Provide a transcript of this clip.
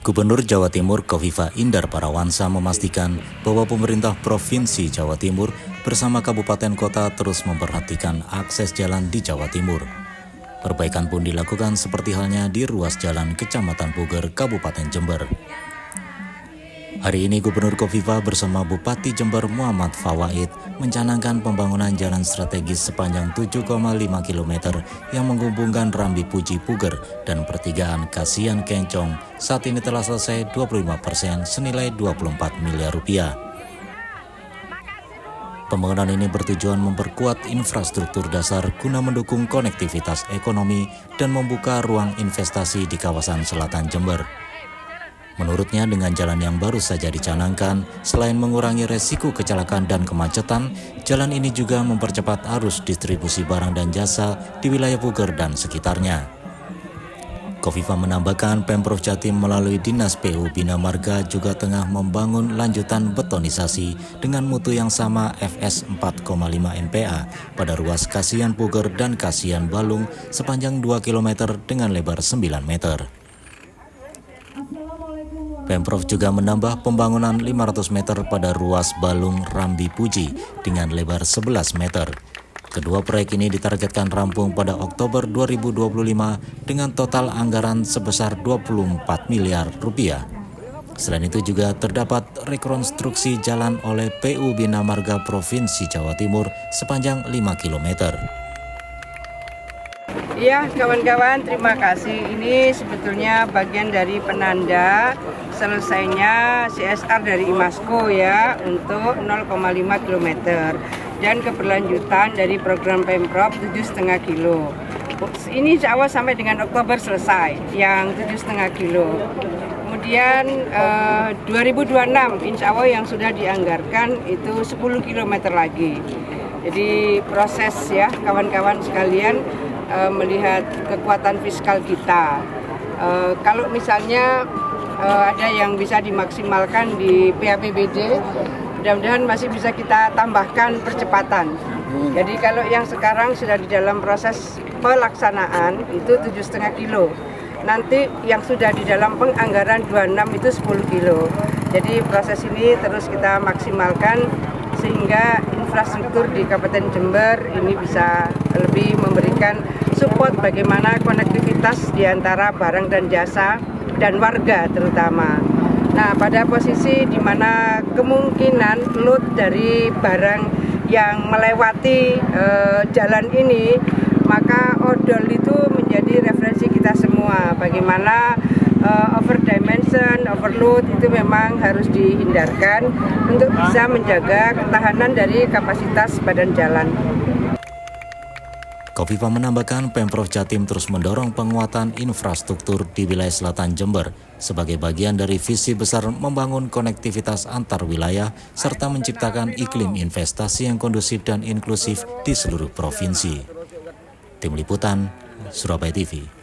Gubernur Jawa Timur Khofifah Indar Parawansa memastikan bahwa pemerintah Provinsi Jawa Timur bersama kabupaten kota terus memperhatikan akses jalan di Jawa Timur. Perbaikan pun dilakukan seperti halnya di ruas jalan Kecamatan Puger, Kabupaten Jember. Hari ini Gubernur Khofifah bersama Bupati Jember Muhammad Fawaid mencanangkan pembangunan jalan strategis sepanjang 7,5 km yang menghubungkan Rambi Puji Puger dan pertigaan Kasihan Kencong. Saat ini telah selesai 25% senilai 24 miliar rupiah. Pembangunan ini bertujuan memperkuat infrastruktur dasar guna mendukung konektivitas ekonomi dan membuka ruang investasi di kawasan selatan Jember. Menurutnya, dengan jalan yang baru saja dicanangkan, selain mengurangi resiko kecelakaan dan kemacetan, jalan ini juga mempercepat arus distribusi barang dan jasa di wilayah Puger dan sekitarnya. Khofifah menambahkan Pemprov Jatim melalui Dinas PU Bina Marga juga tengah membangun lanjutan betonisasi dengan mutu yang sama FS 4,5 MPa pada ruas Kasihan Puger dan Kasihan Balung sepanjang 2 km dengan lebar 9 meter. Pemprov juga menambah pembangunan 500 meter pada ruas Balung Rambi Puji dengan lebar 11 meter. Kedua proyek ini ditargetkan rampung pada Oktober 2025 dengan total anggaran sebesar 24 miliar rupiah. Selain itu juga terdapat rekonstruksi jalan oleh PU Bina Marga Provinsi Jawa Timur sepanjang 5 km. Ya, kawan-kawan, terima kasih. Ini sebetulnya bagian dari penanda selesainya CSR dari IMASCO ya untuk 0,5 km dan keberlanjutan dari program Pemprov 7,5 kilo. Ini insya Allah sampai dengan Oktober selesai yang 7,5 kilo. Kemudian 2026 insya Allah yang sudah dianggarkan itu 10 km lagi. Jadi proses ya kawan-kawan sekalian melihat kekuatan fiskal kita. Kalau misalnya ada yang bisa dimaksimalkan di PAPBD, mudah-mudahan masih bisa kita tambahkan percepatan. Jadi kalau yang sekarang sudah di dalam proses pelaksanaan itu 7,5 kilo. Nanti yang sudah di dalam penganggaran 26 itu 10 kilo. Jadi proses ini terus kita maksimalkan sehingga infrastruktur di Kabupaten Jember ini bisa lebih memberikan support bagaimana konektivitas di antara barang dan jasa dan warga terutama. Nah, pada posisi di mana kemungkinan load dari barang yang melewati jalan ini, maka odol itu menjadi referensi kita semua. Bagaimana over dimension, overload itu memang harus dihindarkan untuk bisa menjaga ketahanan dari kapasitas badan jalan. Khofifah menambahkan Pemprov Jatim terus mendorong penguatan infrastruktur di wilayah selatan Jember sebagai bagian dari visi besar membangun konektivitas antar wilayah serta menciptakan iklim investasi yang kondusif dan inklusif di seluruh provinsi. Tim Liputan, Surabaya TV.